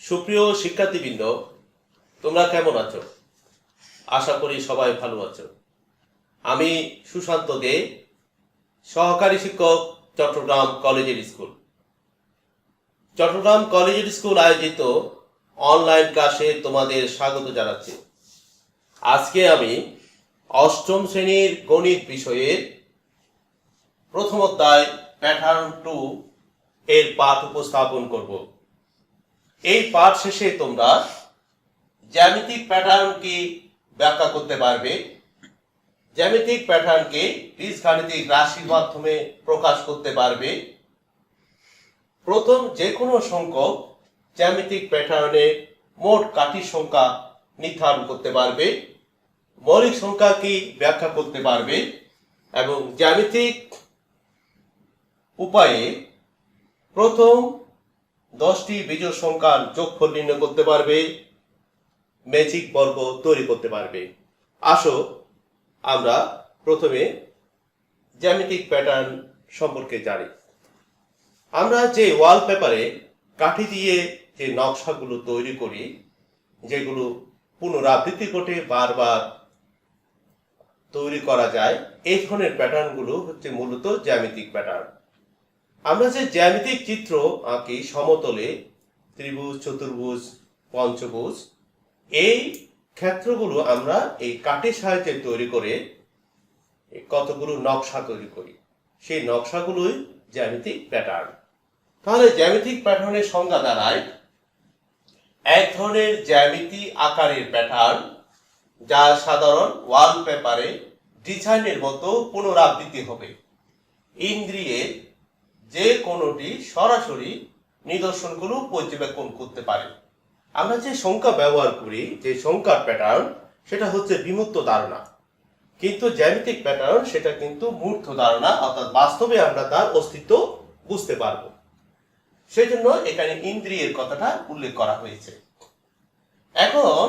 সুপ্রিয় শিক্ষার্থীবৃন্দ, তোমরা কেমন আছো? আশা করি সবাই ভালো আছো। আমি সুশান্ত দে, সহকারী শিক্ষক, চট্টগ্রাম কলেজের স্কুল। চট্টগ্রাম কলেজের স্কুল আয়োজিত অনলাইন ক্লাসে তোমাদের স্বাগত জানাচ্ছি। আজকে আমি অষ্টম শ্রেণীর গণিত বিষয়ের প্রথম অধ্যায় প্যাটার্ন 2 এর পাঠ উপস্থাপন করব। এই পাঠ শেষে তোমরা জ্যামিতিক প্যাটার্নকে ব্যাখ্যা করতে পারবে। জ্যামিতিক প্যাটার্নকে বীজগাণিতিক রাশির মাধ্যমে প্রকাশ করতে পারবে। প্রথম যে কোনো সংখ্যক জ্যামিতিক প্যাটার্নে মোট কাঠির সংখ্যা নির্ধারণ করতে পারবে, মৌলিক সংখ্যা কি ব্যাখ্যা করতে পারবে এবং জ্যামিতিক উপায়ে প্রথম 10টি বিজোড় সংখ্যার যোগফল নির্ণয় করতে পারবে, ম্যাজিক বর্গ তৈরি করতে পারবে। আসো আমরা প্রথমে জ্যামিতিক প্যাটার্ন সম্পর্কে জানি। আমরা যে ওয়ালপেপারে কাঠি দিয়ে যে নকশাগুলো তৈরি করি, যেগুলো পুনরাবৃত্তি ঘটে বারবার তৈরি করা যায়, এই ধরনের প্যাটার্নগুলো হচ্ছে মূলত জ্যামিতিক প্যাটার্ন। আমরা যে জ্যামিতিক চিত্র আঁকি সমতলে, ত্রিভুজ, চতুর্ভুজ, পঞ্চভুজ, এই ক্ষেত্রগুলো আমরা এই কাঠের সাহায্যে তৈরি করে কতগুলো নকশা তৈরি করি। সেই নকশাগুলোই জ্যামিতিক প্যাটার্ন। তাহলে জ্যামিতিক প্যাটার্নের সংজ্ঞা দাঁড়ায় এক ধরনের জ্যামিতি আকারের প্যাটার্ন যা সাধারণ ওয়ালপেপারে ডিজাইনের মতো পুনরাবৃত্তি হবে। ইন্দ্রিয়ের যে কোনোটি সরাসরি নিদর্শনগুলো পর্যবেক্ষণ করতে পারে। আমরা যে সংখ্যা ব্যবহার করি, যে সংখ্যার প্যাটার্ন, সেটা হচ্ছে বিমূর্ত ধারণা, কিন্তু জ্যামিতিক প্যাটার্ন সেটা কিন্তু মূর্ত ধারণা, অর্থাৎ বাস্তবে আমরা তার অস্তিত্ব বুঝতে পারবো। সেজন্য এখানে ইন্দ্রিয়ের কথাটা উল্লেখ করা হয়েছে। এখন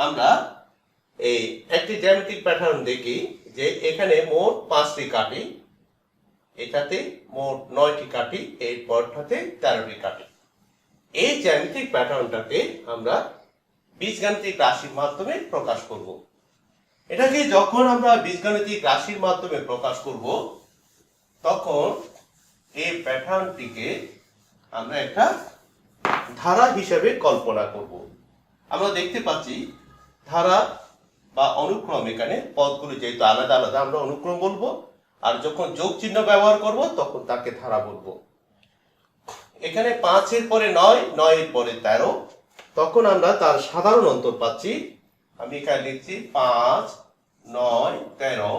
আমরা এই একটি জ্যামিতিক প্যাটার্ন দেখি যে এখানে মোট 5টি কাঠি, এটাতে মোট 9টি কাঠি, এই পরটাতে 13টি কাঠি। এই জ্যামিতিক প্যাটার্নটাকে আমরা বীজগাণিতিক রাশির মাধ্যমে প্রকাশ করব। এটাকে যখন আমরা বীজগাণিতিক রাশির মাধ্যমে প্রকাশ করব, তখন এই প্যাটার্নটিকে আমরা একটা ধারা হিসেবে কল্পনা করব। আমরা দেখতে পাচ্ছি ধারা বা অনুক্রম, এখানে পদগুলো যেহেতু আলাদা আলাদা আমরা অনুক্রম বলবো, আর যখন যোগ চিহ্ন ব্যবহার করব তখন তাকে ধারা বলবো। এখানে 5-এর পরে 9, 9-এর পরে 13, তখন আমরা তার সাধারণ অন্তর পাচ্ছি। আমি এখানে লিখছি 5, 9, 13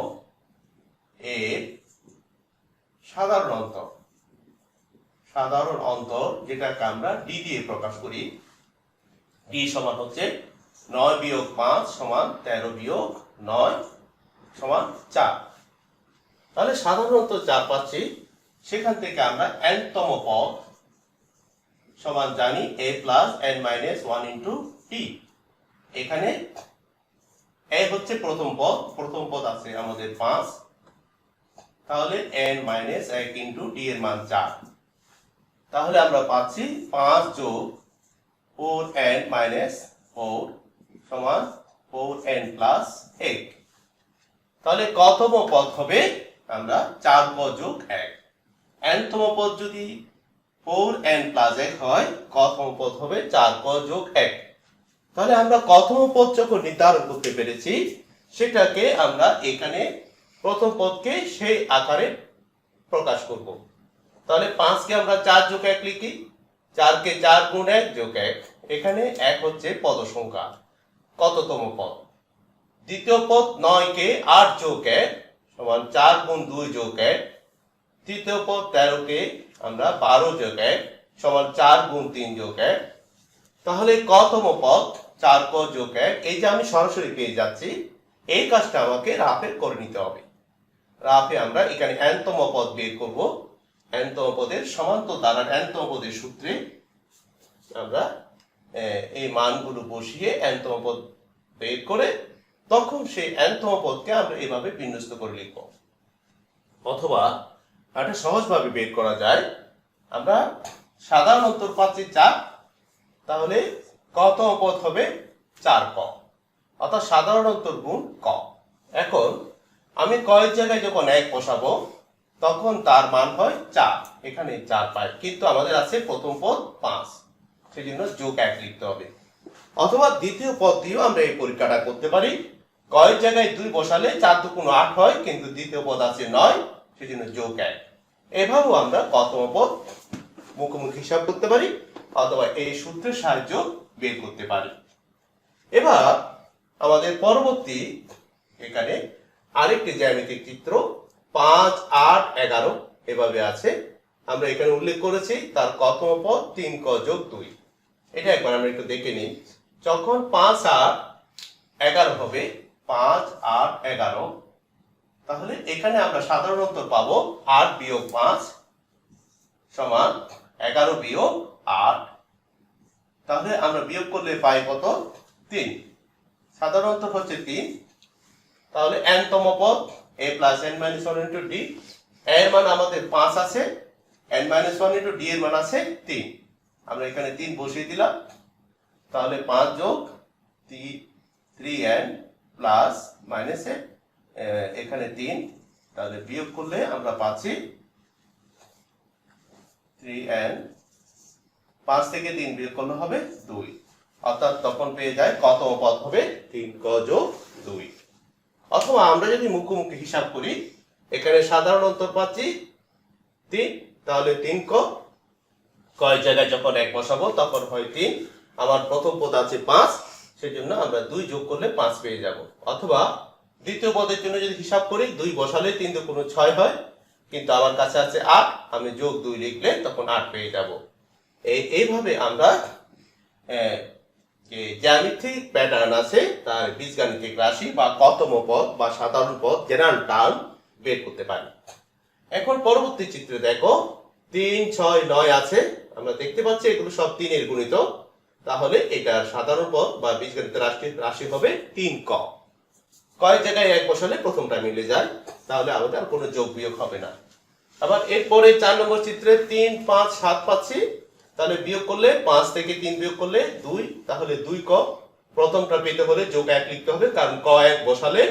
এর সাধারণ অন্তর। সাধারণ অন্তর যেটাকে আমরা ডি দিয়ে প্রকাশ করি। ডি সমান হচ্ছে 9 বিয়োগ 5 সমান 13 বিয়োগ 9 সমান 4। তাহলে সাধারণ অন্তর 4 পাচ্ছি। সেখান থেকে আমরা n-তম পদ সমান জানি a plus n minus 1 into t. এখানে a হচ্ছে প্রথম পদ, প্রথম পদ আছে আমাদের 5, তাহলে n মাইনাস 1 ইন্টু d এর মান 4। তাহলে আমরা পাচ্ছি 5 যোগ 4n মাইনাস 4 সমান 4n প্লাস 1। তাহলে কতম পদ হবে? আমরা 4 পদ যোগ 1। n-তম পদ যদি 4n প্লাস 1 হয়, কতম পদ হবে 4 পদ যোগ 1। তাহলে আমরা কতম পদ যখন নির্ধারণ করতে পেরেছি, সেটাকে আমরা এখানে প্রথম পদকে সেই আকারে প্রকাশ করব। তাহলে 5-কে আমরা 4 যোগ 1 লিখি, 4-কে 4 গুণ 1 যোগ 1। এখানে 1 হচ্ছে পদ সংখ্যা, কততম পদ। দ্বিতীয় পদ 9-কে 8 যোগ 1 সমান 4 গুণ 2 যোগ 1। তৃতীয় পদ 13-কে আমরা 12 যোগ 1 সমান 4 গুণ 3 যোগ 1। তাহলে কতম পদ 4 পদ যোগ 1, এই যে আমি সরাসরি পেয়ে যাচ্ছি, এই কাজটা আমাকে রাফে করে নিতে হবে। রাফে আমরা এখানে n-তম পদ বের করব। n-তম পদের সমান্তর দ্বারা n-তম পদের সূত্রে আমরা এই মানগুলো বসিয়ে n-তম পদ বের করে তখন সেই n-তম পদকে আমরা এভাবে বিন্যস্ত করে লিখব। অথবা এটা সহজভাবে বের করা যায়। আমরা সাধারণ অন্তর পাচ্ছি 4, তাহলে কতম পদ হবে 4ক, অর্থাৎ সাধারণ অন্তর গুণ ক। এখন আমি কয়ের জায়গায় যখন 1 বসাবো তখন তার মান হয় 4, এখানে 4 পাই, কিন্তু আমাদের আছে প্রথম পদ 5, সেই জন্য যোগ 1 লিখতে হবে। অথবা দ্বিতীয় পদ দিয়েও আমরা এই পরীক্ষাটা করতে পারি। কয়ের জায়গায় 2 বসালে 4 দুগুণ 8 হয়, কিন্তু দ্বিতীয় পদ আছে 9, সেই জন্য যোগ 1। এভাবেও আমরা কতম পদ মুখোমুখি হিসাব করতে পারি অথবা এই সূত্রের সাহায্য বের করতে পারি। এবার আমাদের পরবর্তী এখানে আরেকটি জ্যামিতিক চিত্র 5, 8, 11 এভাবে আছে। আমরা এখানে উল্লেখ করেছি তার কতম পদ 3ক যোগ 2। এটা একবার আমরা একটু দেখে নিই। যখন 5, 8, 11 হবে, 5, 8, 11, তাহলে এখানে আমরা সাধারণ অন্তর পাবো 8 বিয়োগ 5 সমান 11 বিয়োগ 8। তাহলে আমরা বিয়োগ করলে পাই কত? 3। সাধারণ অন্তর হচ্ছে 3। তাহলে n তম পদ a plus n minus 1 into d, এর মান আমাদের 5 আছে, n মাইনাস 1 ইন্টু d এর মান আছে 3। আমরা এখানে 3 বসিয়ে দিলাম। তাহলে 5 যোগ 3n প্লাস মাইনাস এখানে 3, তাহলে বিয়োগ করলে আমরা পাচ্ছি 3n, 5 থেকে 3 বিয়োগ করলে হবে 2, অর্থাৎ তখন পেয়ে যায় কতম পদ হবে 3ক যোগ 2। অথবা আমরা যদি মুখোমুখি হিসাব করি, এখানে সাধারণ অন্তর পাচ্ছি 3, তাহলে 3ক, কয় জায়গায় যখন 1 বসাবো তখন হয় 3, আমার প্রথম পদ আছে 5, সেজন্য আমরা 2 যোগ করলে 5 পেয়ে যাব। অথবা দ্বিতীয় পদের জন্য যদি হিসাব করি, 2 বসালে 3 দুগুণ 6 হয়, কিন্তু আমার কাছে আছে 8, আমি যোগ 2 লিখলে তখন 8 পেয়ে যাব। এইভাবে আমরা যে জ্যামিতিক প্যাটার্ন আছে তার বীজগাণিতিক রাশি বা কতম পদ বা সাধারণ পদ জেনারেল টার্ম বের করতে পারি। এখন পরবর্তী চিত্রে দেখো 3, 6, 9 আছে। আমরা দেখতে পাচ্ছি এগুলো সব 3 এর গুণিত, তাহলে এটার সাধারণ পদ বা বীজগণিতের রাশি হবে 3ক। কয়েক জায়গায় 1 বসালে প্রথমটা মিলে যায়, তাহলে আমাদের আর কোনো যোগ বিয়োগ হবে না। আবার এরপরে 4 নম্বর চিত্রে 3, 5, 7 পাচ্ছি, তাহলে বিয়োগ করলে 5 থেকে 3 বিয়োগ করলে 2, তাহলে 2ক। প্রথমটা পেতে হলে যোগ 1 লিখতে হবে, কারণ ক 1 বসালে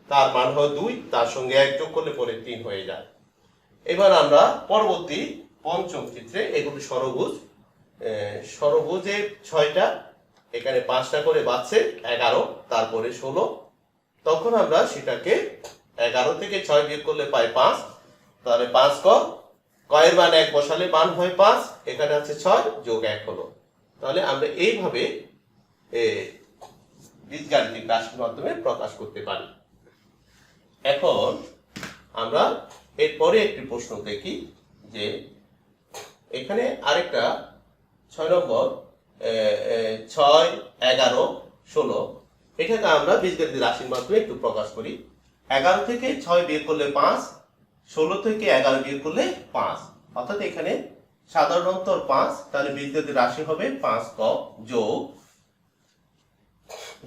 তার মান হয় 2, তার সঙ্গে 1 যোগ করলে পরে 3 হয়ে যায়। এবার আমরা পরবর্তী পঞ্চম চিত্রে, এগুলি ষড়ভুজ, ষড়ভুজে 6টা, এখানে 5টা করে বাড়ছে 11, তারপরে 16, তখন আমরা সেটাকে 11 থেকে 6 বিয়োগ করলে পাই 5, তাহলে 5ক, কয়ের মান 1 বসালে মান হয় 5, এখানে আছে 6 যোগ 1 হলো। তাহলে আমরা এইভাবে বীজগাণিতিক রাশির মাধ্যমে প্রকাশ করতে পারি। এখন আমরা এরপরে একটি প্রশ্ন দেখি, যে এখানে আরেকটা 6 নম্বর 6, 11, 16, এটাকে আমরা বীজগাণিতিক রাশির মাধ্যমে একটু প্রকাশ করি। 11 থেকে 6 বিয়োগ করলে 5, 16 থেকে 11 বিয়োগ করলে 5, অর্থাৎ এখানে সাধারণ অন্তর 5, তাহলে বীজগাণিতিক রাশি হবে 5ক যোগ,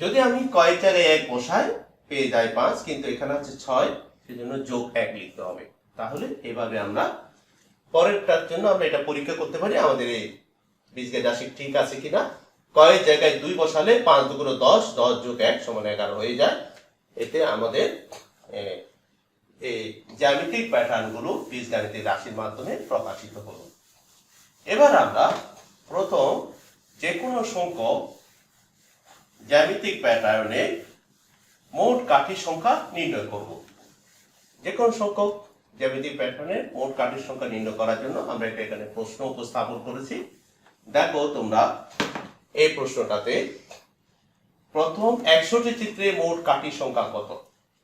যদি আমি কয়েক জায়গায় 1 বসাই পেয়ে যাই 5, কিন্তু এখানে আছে 6, সেজন্য যোগ 1 লিখতে হবে। তাহলে এভাবে আমরা পরেরটার জন্য আমরা এটা পরীক্ষা করতে পারি আমাদের এই বীজগাণিতিক রাশি ঠিক আছে কিনা। কয়েক জায়গায় 2 বসালে 5 দুগুণ 10, 10 যোগ 1 সমান 11 হয়ে যায়। এতে আমাদের এই জ্যামিতিক প্যাটার্নগুলো বীজগাণিতিক রাশির মাধ্যমে প্রকাশিত হলো। এবার আমরা প্রথম যে কোনো সংখ্যক জ্যামিতিক প্যাটার্নে মোট কাঠির সংখ্যা নির্ণয় করব। যে কোনো সংখ্যক জ্যামিতিক প্যাটার্নের মোট কাঠির সংখ্যা নির্ণয় করার জন্য আমরা এখানে প্রশ্ন উপস্থাপন করেছি। দেখো তোমরা এই প্রশ্নটাতে প্রথম 100টি চিত্রে মোট কাঠির সংখ্যা কত।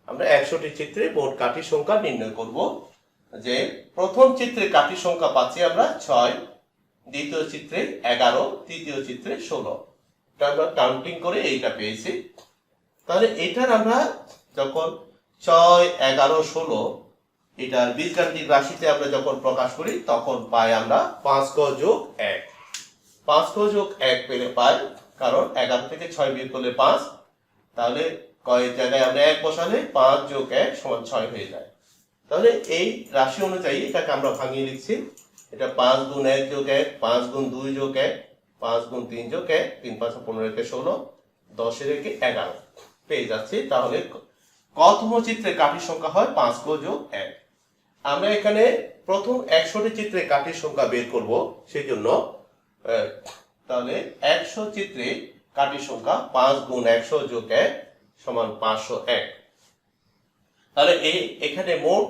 আমরা 100টি চিত্রে মোট কাঠির সংখ্যা নির্ণয় করব। যে প্রথম চিত্রে কাঠির সংখ্যা পাচ্ছি আমরা 6, দ্বিতীয় চিত্রে 11, তৃতীয় চিত্রে 16, এটা আমরা কাউন্টিং করে এইটা পেয়েছি। তাহলে এটার আমরা যখন 6, 11, 16 এটার বীজগাণিতিক রাশিতে আমরা যখন প্রকাশ করি তখন পাই আমরা 5ক যোগ 1। 5ক যোগ 1 পেলে পাই, কারণ 11 থেকে 6 বিয়োগ করলে 5, তাহলে কয়েক জায়গায় আমরা 1 বসালে 5 যোগ 1 সমান 6 হয়ে যায়। তাহলে এই রাশি অনুযায়ী এটাকে আমরা ভাঙিয়ে লিখছি, এটা 5 গুণ 1 যোগ 1, 5 গুণ 2 যোগ 1, 5 গুণ 3 যোগ 1, 3 5 15 একে 16, 10 একে 11 পেয়ে যাচ্ছি। তাহলে কতম চিত্রে কাঠির সংখ্যা হয় 5 যোগ 1। আমরা এখানে প্রথম 100টি চিত্রে কাঠির সংখ্যা বের করব, সেই জন্য তাহলে 100 চিত্রে কাঠির সংখ্যা 5 গুণ 100 যোগ 1 সমান 501। তাহলে এখানে মোট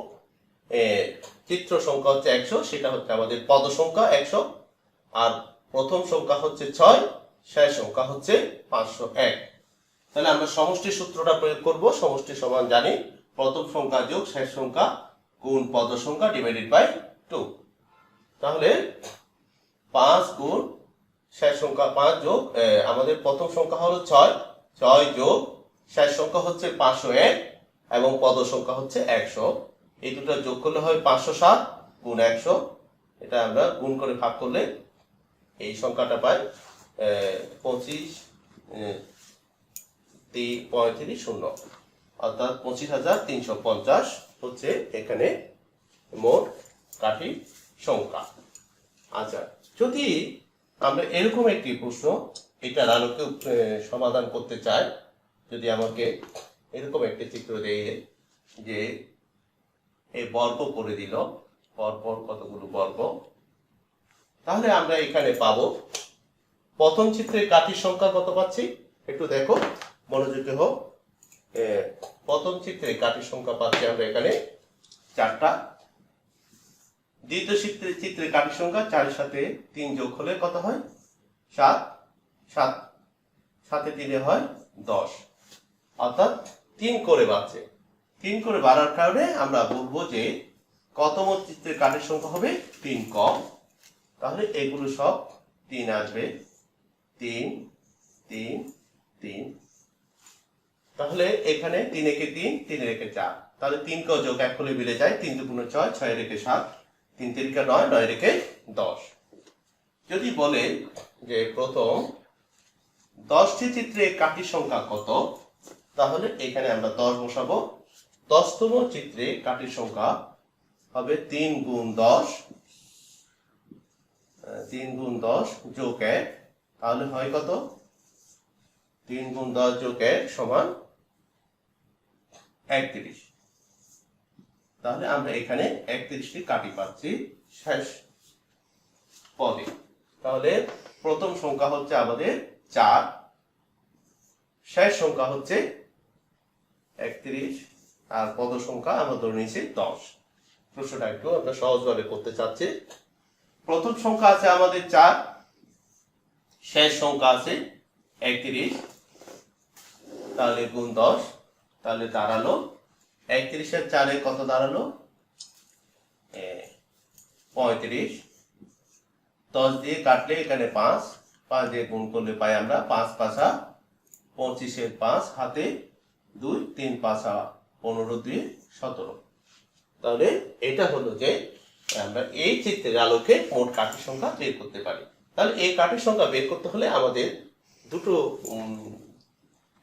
চিত্র সংখ্যা হচ্ছে 100, সেটা হচ্ছে আমাদের পদ সংখ্যা 100, আর প্রথম সংখ্যা হচ্ছে 6, শেষ সংখ্যা হচ্ছে 501। তাহলে আমরা সমষ্টি সূত্রটা প্রয়োগ করব। সমষ্টি সমান জানি প্রথম সংখ্যা যোগ শেষ সংখ্যা গুণ পদ সংখ্যা ডিভাইডেড বাই 2। তাহলে 5 গুণ শেষ সংখ্যা 5 যোগ আমাদের প্রথম সংখ্যা হলো 6, 6 যোগ শেষ সংখ্যা হচ্ছে 501 এবং পদ সংখ্যা হচ্ছে 100। এই দুটো যোগ করলে হয় 507 গুণ 100। এটা আমরা গুণ করে ভাগ করলে এই সংখ্যাটা পাই 25,35,0, অর্থাৎ 25,350 হচ্ছে এখানে মোট কাঠির সংখ্যা। আচ্ছা, যদি আমরা এরকম একটি প্রশ্ন এটার আলোকে সমাধান করতে চাই, যদি আমাকে এরকম একটি চিত্র দিয়ে যে এই বর্গ করে দিল, পরপর কতগুলো বর্গ, তাহলে আমরা এখানে পাবো প্রথম চিত্রে কাঠির সংখ্যা কত পাচ্ছি একটু দেখো, মনোযোগী হোক। প্রথম চিত্রে কাঠির সংখ্যা পাচ্ছি আমরা এখানে 4টা। দ্বিতীয় চিত্রে কাঠির সংখ্যা 4 এর সাথে 3 যোগ হলে কত হয় 7, 7 সাথে 3 হয় 10, অর্থাৎ 3 করে বাড়ছে। 3 করে বাড়ার কারণে আমরা বলবো যে কতম চিত্রে কাঠির সংখ্যা হবে 3 কম। তাহলে এগুলো সব 3 আসবে, 3 3 3। তাহলে এখানে 3 একে 3, 3 একে 4, তাহলে 3 কে যোগ 1 হলে মিলে যায় 3 2 6, 6 একে 7, 3 3 9, 9 একে 10। যদি বলে যে প্রথম 10টি চিত্রে কাঠির সংখ্যা কত, তাহলে এখানে আমরা 10 বসাবো। 10তম চিত্রে কাঠির সংখ্যা হবে 3 গুণ 10, 3 গুণ 10 যোগ 1, তাহলে হয় কত 3 গুণ 10 যোগ 1 সমান 31। তাহলে আমরা এখানে 31টি কাঠি পাচ্ছি শেষ পদে। তাহলে প্রথম সংখ্যা হচ্ছে আমাদের 4, শেষ সংখ্যা হচ্ছে 31, আর পদ সংখ্যা আমরা ধরে নিয়েছি 10। প্রশ্নটা একটু আমরা সহজভাবে করতে চাচ্ছি। প্রথম সংখ্যা আছে আমাদের 4, শেষ সংখ্যা আছে 31, তাহলে গুণ 10, তাহলে দাঁড়ালো 31 এর 4 এ কত দাঁড়ালো 35। 10 দিয়ে কাটলে এখানে 5, 5 দিয়ে গুণ করলে পাই আমরা 5 5 25 এর 5 হাতে 2, 3 5 15 2 17। তাহলে এটা হলো যে আমরা এই চিত্রের আলোকে মোট কাঠির সংখ্যা বের করতে পারি। তাহলে এই কাঠির সংখ্যা বের করতে হলে আমাদের দুটো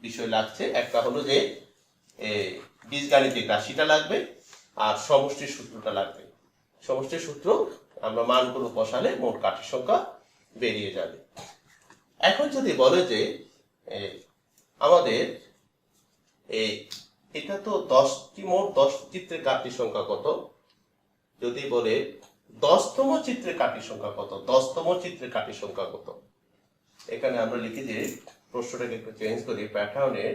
বিষয় লাগছে। একটা হলো যে বীজগাণিতিক রাশিটা লাগবে, আর সমষ্টির সূত্রটা লাগবে। সমষ্টির সূত্র আমরা মানগুলো বসালে মোট কাঠির সংখ্যা বেরিয়ে যাবে। এখন যদি বলে যে আমাদের এটা তো 10টি, মোট 10 চিত্রের কাঠির সংখ্যা কত, যদি বলে 10তম চিত্রে কাঠির সংখ্যা কত, 10তম চিত্রে কাঠির সংখ্যা কত, এখানে আমরা লিখি যে প্রশ্নটাকে একটু চেঞ্জ করি প্যাটার্নে,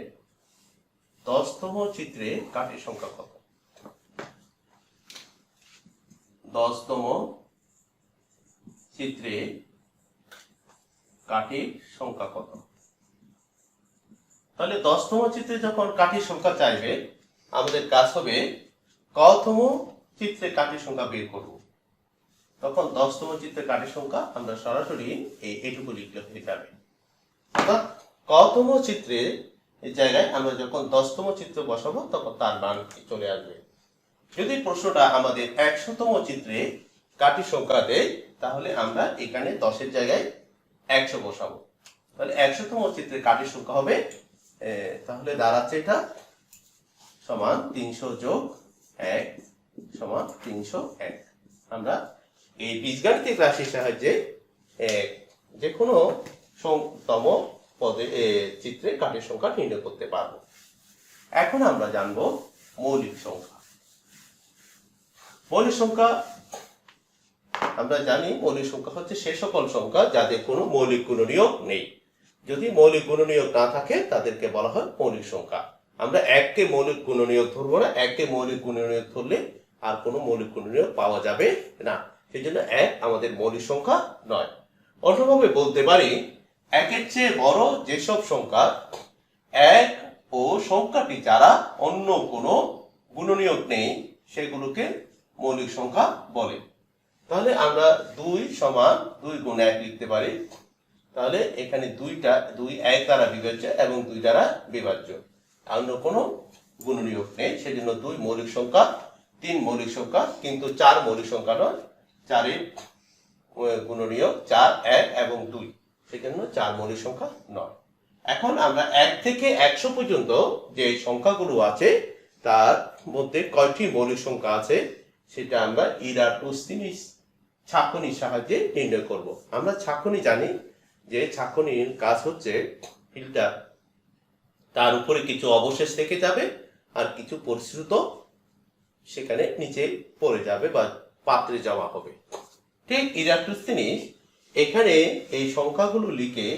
10তম চিত্রে কাঠির সংখ্যা কত, 10তম চিত্রে কাঠির সংখ্যা কত। তাহলে 10তম চিত্রে যখন কাঠির সংখ্যা চাইবে, আমাদের কাজ হবে কতম চিত্রে কাঠির সংখ্যা বের করব। তখন 10তম চিত্রে কাঠির সংখ্যা আমরা সরাসরি এইটুকু লিখলে হয়ে যাবে। অর্থাৎ কতম চিত্রের জায়গায় আমরা যখন 10তম চিত্র বসাবো তখন তার মান চলে আসবে। যদি প্রশ্নটা আমাদের 100তম চিত্রে কাঠির সংখ্যা দেয়, তাহলে আমরা এখানে 10 এর জায়গায় 100 বসাবো। তাহলে 100তম চিত্রে কাঠির সংখ্যা হবে, তাহলে দাঁড়াচ্ছে এটা সমান 300 যোগ 1 সমান 301। আমরা এই বীজগাণিতিক রাশির সাহায্যে যে কোনো তম পদে চিত্রে কাঠের সংখ্যা নির্ণয় করতে পারবো। এখন আমরা জানবো মৌলিক সংখ্যা। মৌলিক সংখ্যা আমরা জানি মৌলিক সংখ্যা হচ্ছে সে সকল সংখ্যা যাদের কোনো মৌলিক গুণনীয়ক নেই। যদি মৌলিক গুণনীয়ক না থাকে তাদেরকে বলা হয় মৌলিক সংখ্যা। আমরা এককে মৌলিক গুণনীয়ক ধরবো না, এককে মৌলিক গুণনীয়ক ধরলে আর কোনো মৌলিক গুণনীয়ক পাওয়া যাবে না। সেই জন্য এক আমাদের মৌলিক সংখ্যা নয়। অন্যভাবে বলতে পারি একের চেয়ে বড় যেসব সংখ্যা এক ও সংখ্যাটি যারা অন্য কোনো গুণনীয়ক নেই সেগুলোকে মৌলিক সংখ্যা বলে। তাহলে আমরা 2 সমান 2 গুণ 1 লিখতে পারি। তাহলে এখানে দুই এক দ্বারা বিভাজ্য এবং 2 দ্বারা বিভাজ্য, অন্য কোনো গুণনীয়ক নেই, সেজন্য 2 মৌলিক সংখ্যা। 3 মৌলিক সংখ্যা, কিন্তু 4 মৌলিক সংখ্যা নয়। 4 এর গুণনীয়ক 4, 1 এবং 2, সেজন্য 4 মৌলিক সংখ্যা নয়। এখন আমরা 1 থেকে 100 পর্যন্ত যে সংখ্যাগুলো আছে তার মধ্যে কয়টি মৌলিক সংখ্যা আছে সেটা আমরা ইরাটোস্থেনিস ছাঁকনির সাহায্যে নির্ণয় করব। আমরা ছাঁকনি জানি যে ছাঁকনির কাজ হচ্ছে ফিল্টার, তার উপরে কিছু অবশেষ থেকে যাবে আর কিছু পরিশ্রুত সেখানে নিচে পড়ে যাবে বা পাত্রে জমা হবে। ঠিক ইরাটোস্থেনিস এখানে এই সংখ্যাগুলো লিখে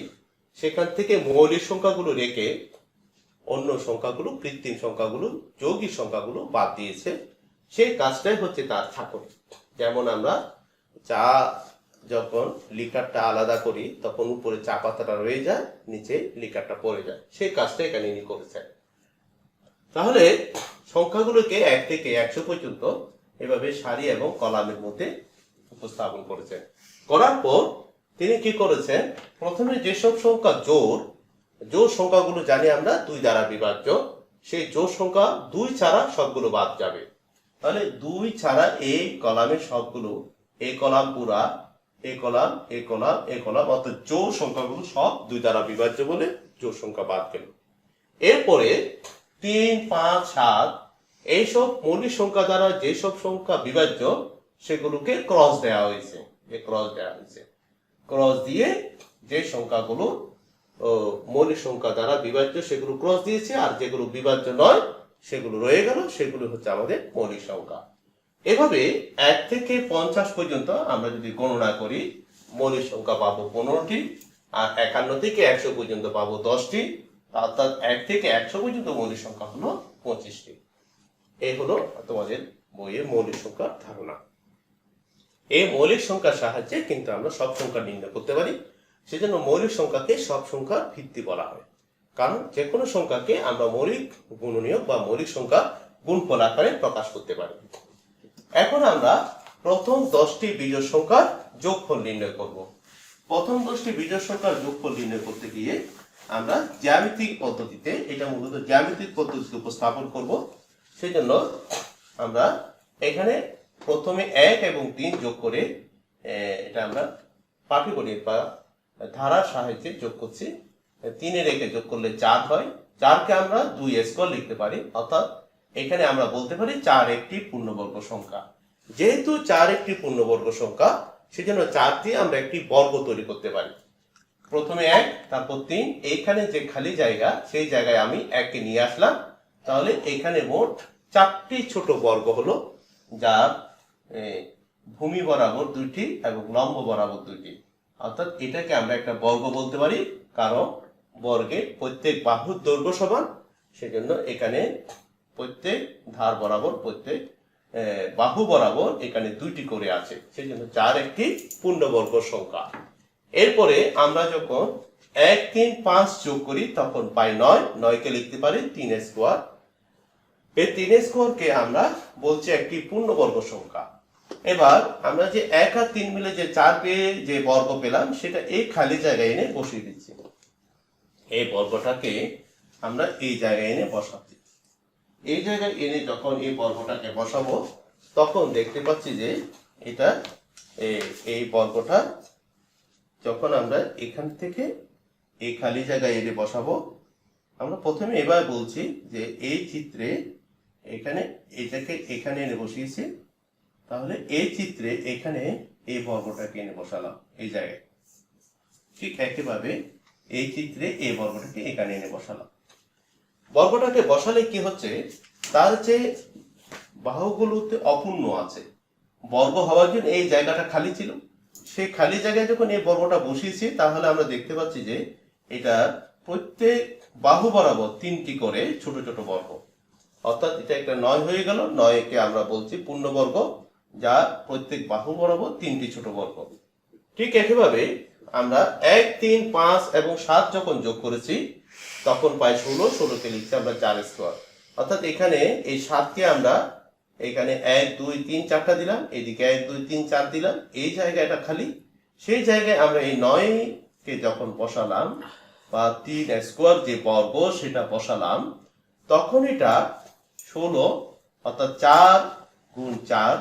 সেখান থেকে মৌলিক সংখ্যাগুলো রেখে অন্য সংখ্যাগুলো, কৃত্রিম সংখ্যাগুলো, যৌগিক সংখ্যাগুলো বাদ দিয়েছে। সেই কাজটাই হচ্ছে তার ছাঁকনি। যেমন আমরা চা যখন লিকারটা আলাদা করি তখন উপরে চা পাতাটা রয়ে যায়, নিচে লিকারটা পড়ে যায়, সেই কাজটা এখানে ইনি করেছেন। তাহলে সংখ্যাগুলোকে 1 থেকে 100 পর্যন্ত এভাবে সারি এবং কলামের মধ্যে উপস্থাপন করেছেন। করার পর তিনি কি করেছেন, প্রথমে যেসব সংখ্যা জোড় সংখ্যাগুলো জানি আমরা 2 দ্বারা বিভাজ্য, সেই জোড় সংখ্যা 2 ছাড়া সবগুলো বাদ যাবে। তাহলে 2 ছাড়া এই কলামের সবগুলো, এই কলাম পুরা, এই কলাম, এই কলাম, এই কলাম, অর্থাৎ জোড় সংখ্যাগুলো সব 2 দ্বারা বিভাজ্য বলে জোড় সংখ্যা বাদ গেল। এরপরে 3, 5, 7 এইসব মৌলিক সংখ্যা দ্বারা যেসব সংখ্যা বিভাজ্য সেগুলোকে ক্রস দেওয়া হয়েছে। ক্রস দিয়ে যে সংখ্যাগুলো মৌলিক সংখ্যা দ্বারা বিভাজ্য সেগুলো ক্রস দিয়েছে, আর যেগুলো বিভাজ্য নয় সেগুলো রয়ে গেল, সেগুলো হচ্ছে আমাদের মৌলিক সংখ্যা। এভাবে 1 থেকে 50 পর্যন্ত আমরা যদি গণনা করি মৌলিক সংখ্যা পাবো 15টি, আর 51 থেকে 100 পর্যন্ত পাবো 10টি, অর্থাৎ 1 থেকে 100 পর্যন্ত মৌলিক সংখ্যা হলো 25টি। এই হলো তোমাদের বইয়ের মৌলিক সংখ্যার ধারণা। এই মৌলিক সংখ্যার সাহায্যে কিন্তু আমরা সব সংখ্যা নির্ণয় করতে পারি। সেজন্য মৌলিক সংখ্যাকে সব সংখ্যার ভিত্তি বলা হয়, কারণ যে কোনো সংখ্যাকে আমরা মৌলিক গুণনীয়ক বা মৌলিক সংখ্যা গুণফল আকারে প্রকাশ করতে পারি। এখন আমরা প্রথম 10টি বিজোড় সংখ্যার যোগফল নির্ণয় করব। প্রথম 10টি বিজোড় সংখ্যার যোগফল নির্ণয় করতে গিয়ে আমরা জ্যামিতিক পদ্ধতিতে, এটা মূলত জ্যামিতিক পদ্ধতিতে উপস্থাপন করব। সেই জন্য আমরা এখানে প্রথমে 1 এবং 3 যোগ করে, এটা আমরা পাটিগণিত বা ধারার সাহায্যে যোগ করছি। 3 এর 1 যোগ করলে 4 হয়। 4কে আমরা 2 স্কোয়ার লিখতে পারি, অর্থাৎ এখানে আমরা বলতে পারি 4 একটি পূর্ণবর্গ সংখ্যা। যেহেতু 4 একটি পূর্ণবর্গ সংখ্যা, সেজন্য 4 দিয়ে আমরা একটি বর্গ তৈরি করতে পারি। প্রথমে 1, তারপর 3, এইখানে যে খালি জায়গা সেই জায়গায় আমি 1কে নিয়ে আসলাম। তাহলে এখানে মোট 4টি ছোট বর্গ হলো, যার ভূমি বরাবর 2টি এবং লম্ব বরাবর 2টি, অর্থাৎ এটাকে আমরা একটা বর্গ বলতে পারি, কারণ বর্গের প্রত্যেক বাহুর দৈর্ঘ্য সমান। সেজন্য এখানে প্রত্যেক ধার বরাবর, প্রত্যেক বাহু বরাবর এখানে 2টি করে আছে, সেজন্য 4 একটি পূর্ণবর্গ সংখ্যা। এরপরে আমরা যখন 1, 3, 5 যোগ করি তখন পাই 9। 9কে লিখতে পারি 3 স্কোয়ার। এই 3 স্কোয়ারকে আমরা বলছি একটি পূর্ণবর্গ সংখ্যা। এবার আমরা যে 1 আর 3 মিলে যে 4 পেয়ে যে বর্গ পেলাম, সেটা এই খালি জায়গায় এনে বসিয়ে দিচ্ছি। এই বর্গটাকে আমরা এই জায়গায় এনে বসাচ্ছি। এই জায়গায় এনে যখন এই বর্গটাকে বসাবো তখন দেখতে পাচ্ছি যে এটা এই বর্গটা যখন আমরা এখান থেকে এই খালি জায়গায় এনে বসাবো, আমরা প্রথমে এবার বলছি যে এই চিত্রে এখানে এটাকে এখানে এনে বসিয়েছি। তাহলে এই চিত্রে এখানে এই বর্গটাকে এনে বসালাম এই জায়গায়। ঠিক একইভাবে এই চিত্রে এই বর্গটাকে এখানে এনে বসালাম। বর্গটাকে বসালে কি হচ্ছে, তার যে বাহুগুলোতে অপূর্ণ আছে, বর্গ হওয়ার জন্য এই জায়গাটা খালি ছিল, সেই খালি জায়গায় যখন এই বর্গটা বসিয়েছি তাহলে আমরা দেখতে পাচ্ছি যে এটা প্রত্যেক বাহু বরাবর 3টি করে ছোট ছোট বর্গ, অর্থাৎ এটা একটা 9 হয়ে গেল। 9কে আমরা বলছি পূর্ণবর্গ, যা প্রত্যেক বাহু বরাবর 3টি ছোট বর্গ। ঠিক একইভাবে আমরা 1, 3, 5 এবং 7 যখন যোগ করেছি তখন পাই 16। 16কে লিখছি আমরা 4 স্কোয়ার, অর্থাৎ এখানে এই 7কে আমরা এখানে 1, 2, 3, 4টা দিলাম, এদিকে 1, 2, 3, 4 দিলাম, এই জায়গাটা খালি। সেই জায়গায় আমরা এই 9কে যখন বসালাম বা 3 স্কোয়ার যে বর্গ সেটা বসালাম, তখন এটা 16 অর্থাৎ 4 গুণ 4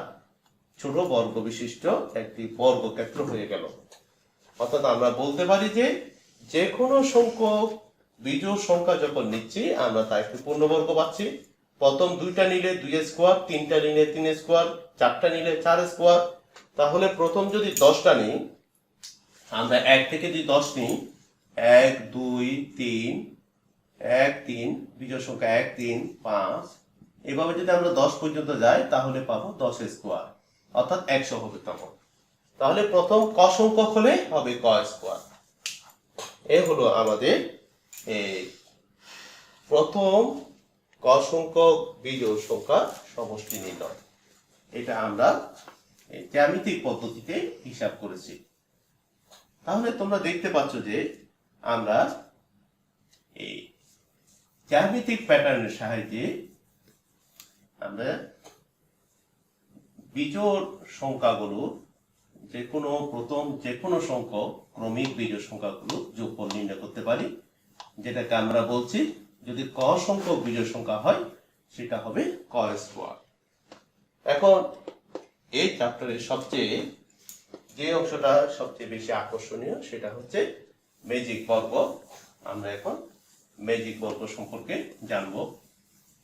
ছোট বর্গ বিশিষ্ট একটি বর্গক্ষেত্র হয়ে গেল। অর্থাৎ আমরা বলতে পারি যে যে কোনো সংখ্যক বিজোড় সংখ্যা যখন নিচ্ছি আমরা তা একটি পূর্ণবর্গ পাচ্ছি। প্রথম 2টা নিলে 2 স্কোয়ার, 3টা নিলে 3 স্কোয়ার, 4টা নিলে 4 স্কোয়ার। তাহলে প্রথম যদি 10টা নিই, আমরা 1 থেকে যদি 10 নিই, 1, 2, 3, 1, 3 বিজোড় সংখ্যা 1, 3, 5, এভাবে যদি আমরা 10 পর্যন্ত যাই তাহলে পাবো 10 স্কোয়ার, অর্থাৎ 100 হবে তখন। তাহলে প্রথম ক সংখ্যক হলে হবে ক স্কোয়ার। এ হলো আমাদের প্রথম ক সংখ্যক বিজোড় সংখ্যা সমষ্টি নির্ণয়। এটা আমরা জ্যামিতিক পদ্ধতিতে হিসাব করেছি। তাহলে তোমরা দেখতে পাচ্ছ যে আমরা এই জ্যামিতিক প্যাটার্নের সাহায্যে আমরা বিজোড় সংখ্যাগুলো যে কোনো সংখ্যক ক্রমিক বিজোড় সংখ্যাগুলো যোগফল নির্ণয় করতে পারি, যেটাকে আমরা বলছি যদি ক সংখ্যক বিজোড় সংখ্যা হয় সেটা হবে ক স্কোয়ার। এখন এই চ্যাপ্টারের যে অংশটা সবচেয়ে বেশি আকর্ষণীয় সেটা হচ্ছে ম্যাজিক বর্গ। আমরা এখন ম্যাজিক বর্গ সম্পর্কে জানবো।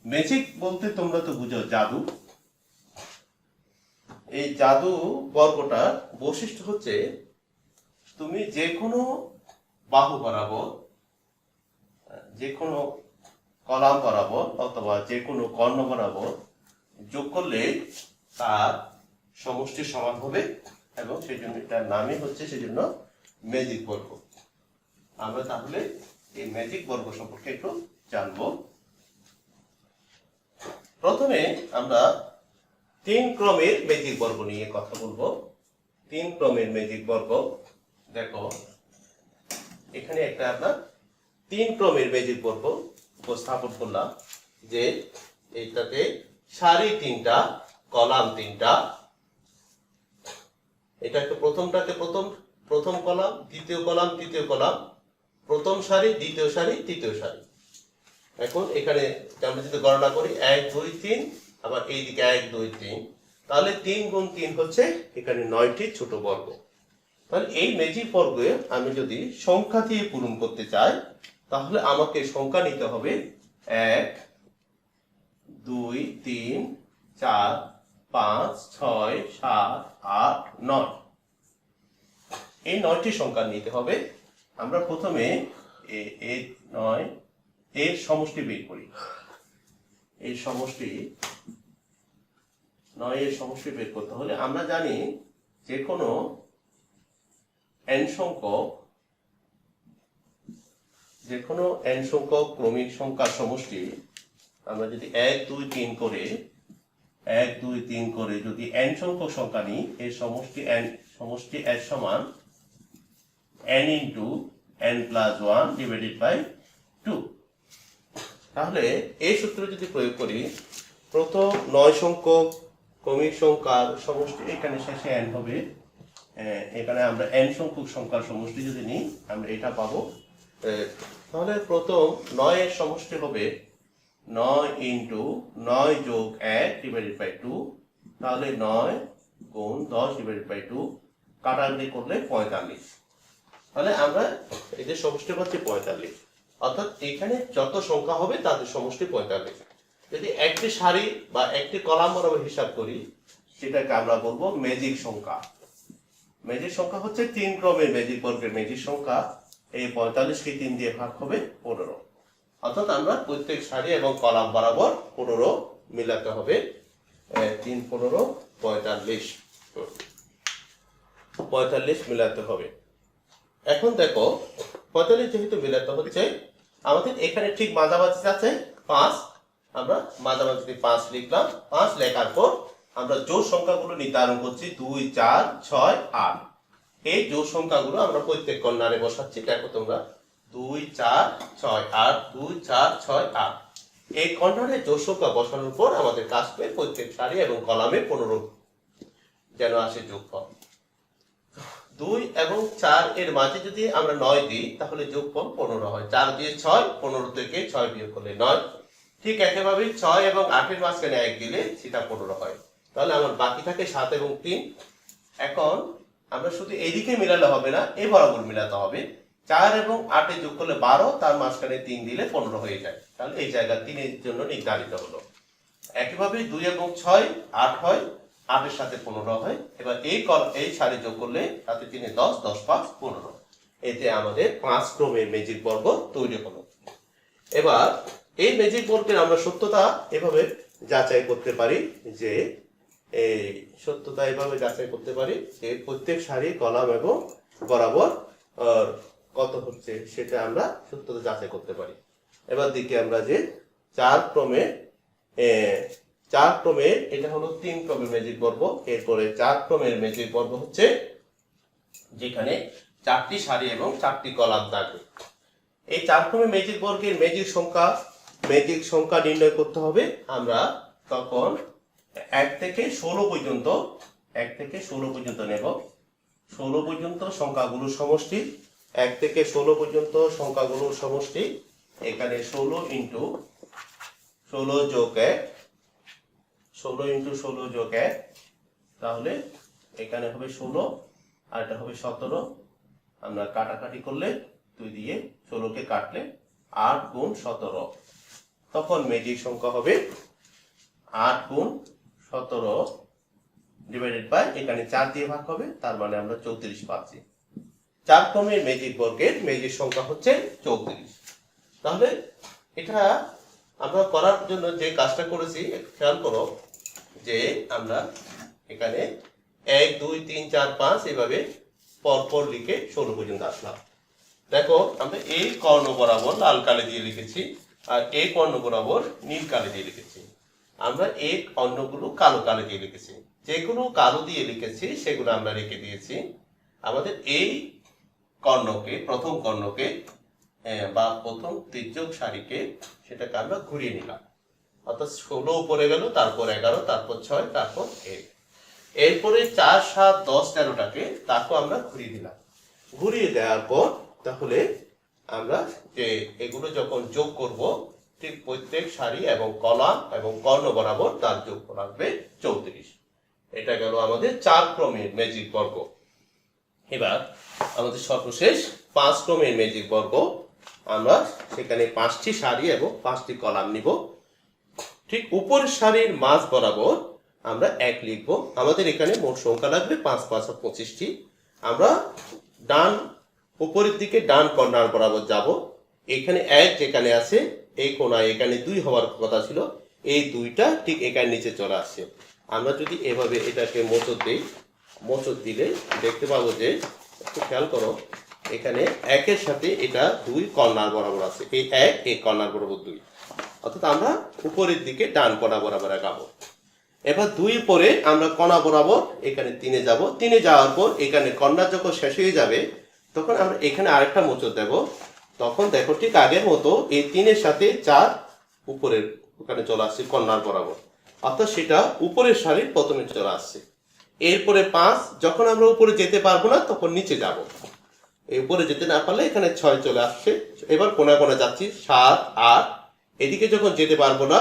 ম্যাজিক বলতে তোমরা তো বুঝো জাদু। এই জাদু বর্গটার বৈশিষ্ট্য হচ্ছে তুমি যে কোনো বাহু বরাবর, যে কোনো কলাম বরাবর অথবা যে কোনো কর্ণ বরাবর যোগ করলে তার সমষ্টি সমান হবে এবং সেই জন্য এটার নামই হচ্ছে সেজন্য ম্যাজিক বর্গ। আমরা তাহলে এই ম্যাজিক বর্গ সম্পর্কে একটু জানবো। প্রথমে আমরা 3 ক্রমের ম্যাজিক বর্গ নিয়ে কথা বলবো। 3 ক্রমের ম্যাজিক বর্গ, দেখো এখানে একটা আমরা 3 ক্রমের ম্যাজিক বর্গ উপস্থাপন করলাম যে এইটাতে সারি 3টা, কলাম 3টা। এটাকে প্রথমটাকে প্রথম কলাম, দ্বিতীয় কলাম, তৃতীয় কলাম, প্রথম সারি, দ্বিতীয় সারি, তৃতীয় সারি। এখন এখানে আমরা যদি গণনা করি 1, 2, 3, আবার এইদিকে 1, 2, 3, তাহলে 3 গুণ 3 হচ্ছে এখানে 9টি ছোট বর্গ। তাহলে এই ম্যাজিক বর্গে আমি যদি সংখ্যা দিয়ে পূরণ করতে চাই তাহলে আমাকে সংখ্যা নিতে হবে 1, 2, 3, 4, 5, 6, 7, 8, 9। এই 9টি সংখ্যা নিতে হবে। আমরা প্রথমে এই 9 এর সমষ্টি বের করি। এই সমষ্টি 9 এর সমষ্টি বের করতে হলে আমরা জানি যে কোনো n সংখ্যক ক্রমিক সংখ্যার সমষ্টি আমরা যদি 1, 2, 3 করে 1, 2, 3 করে যদি n সংখ্যক সংখ্যা নিই, এর সমষ্টি s সমান n into n plus 1 divided by 2। তাহলে এই সূত্র যদি প্রয়োগ করি, প্রথম 9 সংখ্যক ক্রমিক সংখ্যার সমষ্টি এখানে শেষে n হবে, এখানে আমরা n সংখ্যক সংখ্যার সমষ্টি যদি নিই আমরা এটা পাবো। তাহলে প্রথম 9 এর সমষ্টি হবে 9 into 9 যোগ 1 divided by 2, তাহলে 9 গুণ 10 divided by 2, কাটাকাটি করলে 45। তাহলে আমরা এদের সমষ্টি পাচ্ছি 45, অর্থাৎ এখানে যত সংখ্যা হবে তাদের সমষ্টি 45। যদি একটি সারি বা একটি কলাম বরাবর হিসাব করি সেটাকে আমরা বলবো ম্যাজিক সংখ্যা। মেজিক সংখ্যা হচ্ছে 3 ক্রমের মেজিক বর্গের মেজিক সংখ্যা। এই 45কে 3 দিয়ে ভাগ হবে 15। অর্থাৎ আমরা প্রত্যেক সারি এবং কলাম বরাবর 15 মিলাতে হবে। 3 15 45 45 মিলাতে হবে। এখন দেখো 45 যেহেতু মিলাতে হচ্ছে, আমাদের এখানে ঠিক মাঝামাঝি আছে 5। আমরা মাঝামাঝি 5 লিখলাম। 5 লেখার পর আমরা জোড় সংখ্যাগুলো নির্ধারণ করছি 2 4 6 8। এই জোড় সংখ্যাগুলো আমরা প্রত্যেক কর্নারে বসাচ্ছি। দেখো তোমরা 2 4 6 8 2 4 6 8। এই কর্নারে জোড় সংখ্যা বসানোর পর আমাদের কাজ হবে প্রত্যেক সারি এবং কলামে 15 যেন আসে যোগফল। 2 এবং 4 এর মাঝে যদি আমরা 9 দিই তাহলে যোগফল 15 হয়। 4 দিয়ে 6, 15 থেকে 6 বিয়োগ করলে 9। ঠিক একইভাবে 6 এবং 8 এর মাঝখানে 1 দিলে সেটা 15 হয়। তাহলে আমার বাকি থাকে 7 এবং 3। এখন আমরা শুধু এইদিকে মিলালে হবে না, এই বরাবর মিলাতে হবে। 4 এবং 8 এ যোগ করলে 12, তার মাঝখানে 3 দিলে 15 হয়ে যায়। তাহলে এই জায়গা 3 এর জন্য নির্ধারিত হলো। একইভাবে 2 এবং 6 8 হয়, 8 এর সাথে 15 হয়। এবার এই সারি যোগ করলে তাতে 3 এ 10, 10 5 15। এতে আমাদের 5 ক্রমের মেজিক বর্গ তৈরি হলো। এবার এই মেজিক বর্গের আমরা সত্যতা এভাবে যাচাই করতে পারি যে এই সত্যতা এভাবে যাচাই করতে পারি যে প্রত্যেক সারি কলাম এবং বরাবর কত হচ্ছে সেটা আমরা সত্যতা যাচাই করতে পারি। এবার দেখি আমরা যে 4 ক্রমের এটা হলো 3 ক্রমের মেজিক বর্গ। এরপরে 4 ক্রমের মেজিক বর্গ হচ্ছে যেখানে 4টি সারি এবং 4টি কলাম থাকবে। এই 4 ক্রমের মেজিক বর্গের মেজিক সংখ্যা নির্ণয় করতে হবে। আমরা তখন 1 থেকে 16 পর্যন্ত নেব। 16 পর্যন্ত সংখ্যাগুলোর সমষ্টি। 1 থেকে 16 পর্যন্ত সংখ্যাগুলোর সমষ্টি। এখানে 16 ইন্টু 16 যোগ 1, 16 ইন্টু 16 যোগ 1, তাহলে এখানে হবে 16 আর এটা হবে 17। আমরা কাটাকাটি করলে 2 দিয়ে 16কে কাটলে 8 গুণ 17, তখন মেজিক সংখ্যা হবে 8 গুণ 17 ডিভাইডেড বাই এখানে 4 দিয়ে ভাগ হবে, তার মানে আমরা 34 পাচ্ছি। 4 ক্রমের মেজিক বর্গের মেজিক সংখ্যা হচ্ছে 34। তাহলে এটা আমরা করার জন্য যে কাজটা করেছি খেয়াল করো যে আমরা এখানে 1 2 3 4 5 এভাবে পরপর লিখে 16 পর্যন্ত আসলাম। দেখো আমরা এই কর্ণ বরাবর লাল কালি দিয়ে লিখেছি আর এই কর্ণ বরাবর নীল কালি দিয়ে লিখেছি। আমরা এই কর্ণগুলো কালো কালি দিয়ে লিখেছি। যেগুলো কালো দিয়ে লিখেছি সেগুলো আমরা রেখে দিয়েছি। আমাদের এই কর্ণকে, প্রথম কর্ণকে বা প্রথম তির্যক সারিকে সেটাকে আমরা ঘুরিয়ে নিলাম। অর্থাৎ 16 উপরে গেল, তারপর 11, তারপর 6, তারপর 1। এরপরে 4 7 10 13টাকে তারপর আমরা ঘুরিয়ে দিলাম। ঘুরিয়ে দেওয়ার পর তাহলে আমরা যে এগুলো যখন যোগ করব ঠিক প্রত্যেক সারি এবং কলাম এবং কর্ণ বরাবর তার যোগফল আসবে 34। এটা গেল আমাদের 4 ক্রমের মেজিক বর্গ। এবার আমাদের সর্বশেষ 5 ক্রমের মেজিক বর্গ। আমরা সেখানে 5টি সারি এবং 5টি কলাম নিব। ঠিক উপরের সারির মাঝ বরাবর আমরা 1 লিখব। আমাদের এখানে মোট সংখ্যা লাগবে 5 5 25টি। আমরা ডান উপরের দিকে ডান কর্নার বরাবর যাব। এখানে 1 যেখানে আছে এই কোণায় এখানে 2 হওয়ার কথা ছিল, এই 2টা ঠিক এখানে নিচে চলে আসছে। আমরা যদি এভাবে এটাকে মোচড় দিই, মোচড় দিলে দেখতে পাবো যে একটু খেয়াল করো এখানে 1 এর সাথে এটা 2 কর্নার বরাবর আছে। এই 1 এই কর্নার বরাবর 2, অর্থাৎ আমরা উপরের দিকে ডান কোণা বরাবর আগাবো। এবার 2 পরে আমরা কোণা বরাবর এখানে 3-এ যাব। 3-এ যাওয়ার পর এখানে কর্নার যখন শেষ হয়ে যাবে তখন আমরা এখানে আরেকটা মোচড় দেব। তখন দেখো ঠিক আগের মতো এই 3-এর সাথে 4 উপরের ওখানে চলে আসছে কর্নার বরাবর, অর্থাৎ সেটা উপরের সারির প্রথমে চলে আসছে। এরপরে 5 যখন আমরা উপরে যেতে পারবো না তখন নিচে যাব। এই উপরে যেতে না পারলে এখানে 6 চলে আসছে। এবার কোণা কোণা যাচ্ছি 7 8, এদিকে যখন যেতে পারবো না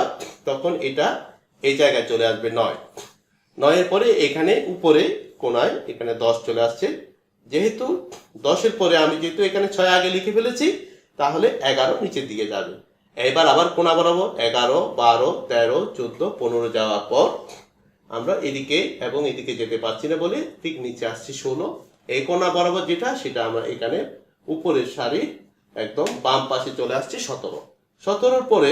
তখন এটা এই জায়গায় চলে আসবে 9। 9 এর পরে এখানে উপরে কোণায় এখানে 10 চলে আসছে। যেহেতু 10 এর পরে আমি যেহেতু এখানে 6 আগে লিখে ফেলেছি তাহলে 11 নিচের দিকে যাবে। এবার আবার কোণা বরাবর 11 12 13 14 15 যাওয়ার পর আমরা এদিকে এবং এদিকে যেতে পারছি না বলে ঠিক নিচে আসছি 16। এই কোণা বরাবর যেটা সেটা আমরা এখানে উপরের সারি একদম বাম পাশে চলে আসছে 17। 17-র পরে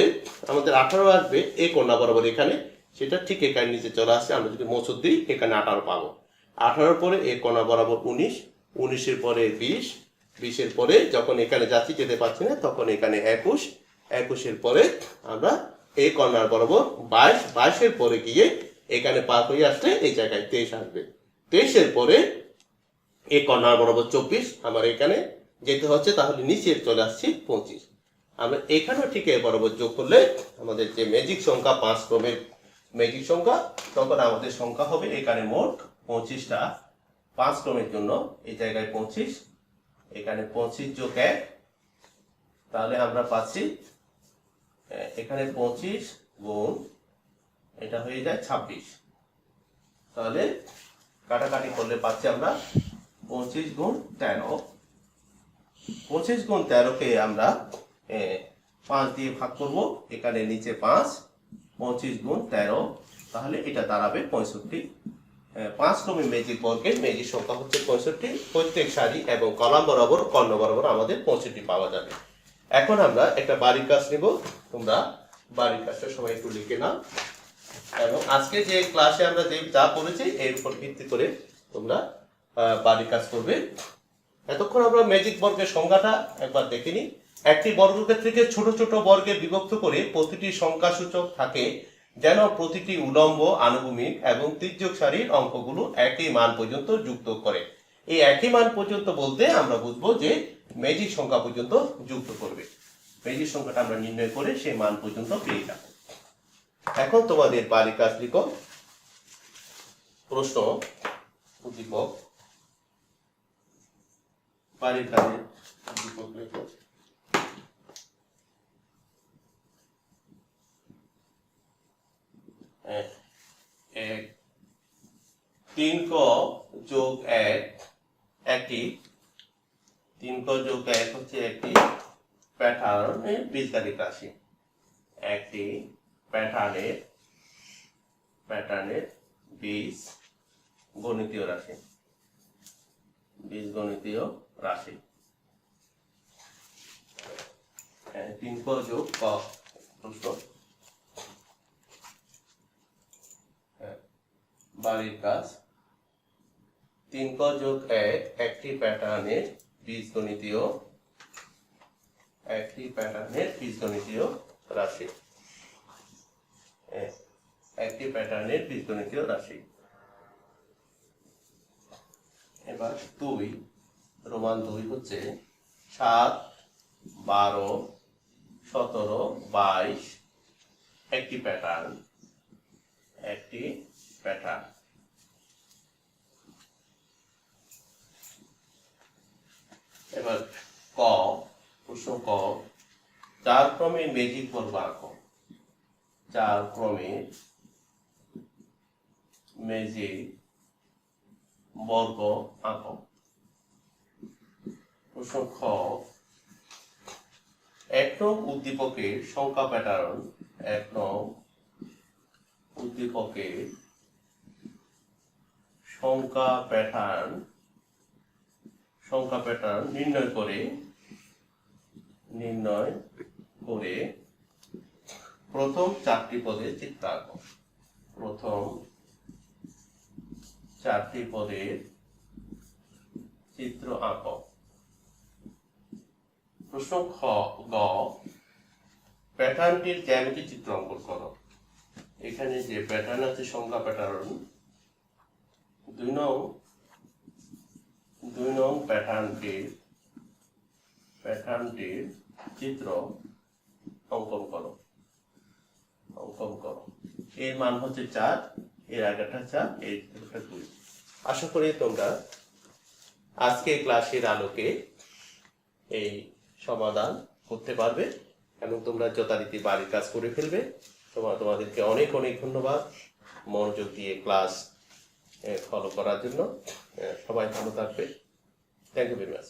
আমাদের 18 আসবে এই কোণা বরাবর এখানে, সেটা ঠিক এখানে নিচে চলে আসছে। আমরা যদি মোচড় দিই এখানে 18 পাবো। 18-র পরে এই কোণা বরাবর 19, 19-এর পরে 20, 20-এর পরে যখন এখানে যাচ্ছি যেতে পারছি না তখন এখানে 21, 21-এর পরে আমরা এই কর্নার বরাবর 22, 22-এর পরে গিয়ে এখানে পার হয়ে আসলে এই জায়গায় 23 আসবে। 23-এর পরে এই কর্নার বরাবর 24 আমার এখানে যেতে হচ্ছে, তাহলে নিচে চলে আসছি 25। আমরা এখানেও ঠিক এর বরাবর যোগ করলে আমাদের যে ম্যাজিক সংখ্যা 5 ক্রমের ম্যাজিক সংখ্যা, তখন আমাদের সংখ্যা হবে এখানে মোট 25টা। 5 ক্রমের জন্য এই জায়গায় 25, এখানে 25 যোগ 1, তাহলে আমরা পাচ্ছি এখানে 25 গুণ এটা হয়ে যায় 26। তাহলে কাটাকাটি করলে পাচ্ছি আমরা 25 গুণ 13। 25 গুণ 13-কে আমরা 5 দিয়ে ভাগ করব, এখানে নিচে 5, 25 গুণ 13, তাহলে এটা দাঁড়াবে 65। 5 ক্রমের ম্যাজিক বর্গের ম্যাজিক সংখ্যা হচ্ছে 65। প্রত্যেক সারি এবং কলাম বরাবর কর্ণ বরাবর আমাদের 65 পাওয়া যাবে। এখন আমরা একটা বাড়ির কাজ নেব, তোমরা বাড়ির কাজটা সবাই একটু লিখে নাও, এবং আজকে যে ক্লাসে আমরা যে যা পড়েছি এর উপর ভিত্তি করে তোমরা বাড়ির কাজ করবে। এতক্ষণ আমরা ম্যাজিক বর্গের সংজ্ঞাটা একবার দেখে নিই। একটি বর্গক্ষেত্রকে ছোট ছোট বর্গে বিভক্ত করে প্রতিটি সংখ্যাসূচক থাকে যেন প্রতিটি উলম্ব, আনুভূমিক এবং তির্যক সারির অঙ্কগুলো একই মান পর্যন্ত যুক্ত করে। এই একই মান পর্যন্ত বলতে আমরা বুঝবো যে ম্যাজিক সংখ্যা পর্যন্ত যুক্ত করবে। ম্যাজিক সংখ্যাটা আমরা নির্ণয় করে সেই মান পর্যন্ত পেয়ে যাব। এখন তোমাদের বাড়ির কাজ লিখো। প্রশ্ন উদ্দীপক, বাড়ির কাজের উদ্দীপক লিখো। এক 3 ক যোগ 1 একটি 3 ক যোগ 1 হচ্ছে একটি প্যাটার্নের বীজগাণিতিক রাশি। একটি প্যাটার্নের বীজগণিতীয় রাশি। বীজগণিতীয় রাশি 3 ক যোগ ক। প্রশ্ন বাড়ির কাজ। 3 ক যোগ 1 একটি প্যাটার্নের বীজগণিতীয় রাশি। একটি প্যাটার্নের বীজগণিতীয় রাশি। এবার 2 রোমান 2 হচ্ছে 7, 12, 17, 22 একটি প্যাটার্ন। এবার ক, প্রশ্ন ক, 4 ক্রমের ম্যাজিক বর্গ আঁকো। 4 ক্রমের ম্যাজিক বর্গ আঁকো। প্রশ্ন খ, 1 নং উদ্দীপকের সংখ্যা প্যাটার্ন। 1 নং উদ্দীপকের সংখ্যা প্যাটার্ন নির্ণয় করে প্রথম 4টি পদের চিত্র আঁকো। প্রথম 4টি পদের চিত্র আঁকো। প্রশ্ন গ, প্যাটার্নটির জ্যামিতি চিত্র অঙ্কন করো। এখানে যে প্যাটার্ন আছে সংখ্যা প্যাটার্ন, 2 নং প্যাটার্নটির চিত্র অঙ্কন করো। এর মান হচ্ছে 4, এর আগেটা 4, এর 2। আশা করি তোমরা আজকে ক্লাসের আলোকে এই সমাধান করতে পারবে এবং তোমরা যথারীতি বাড়ির কাজ করে ফেলবে। তোমাদেরকে অনেক ধন্যবাদ মনোযোগ দিয়ে ক্লাস ফলো করার জন্য। সবাই ভালো থাকবে। Thank you very much.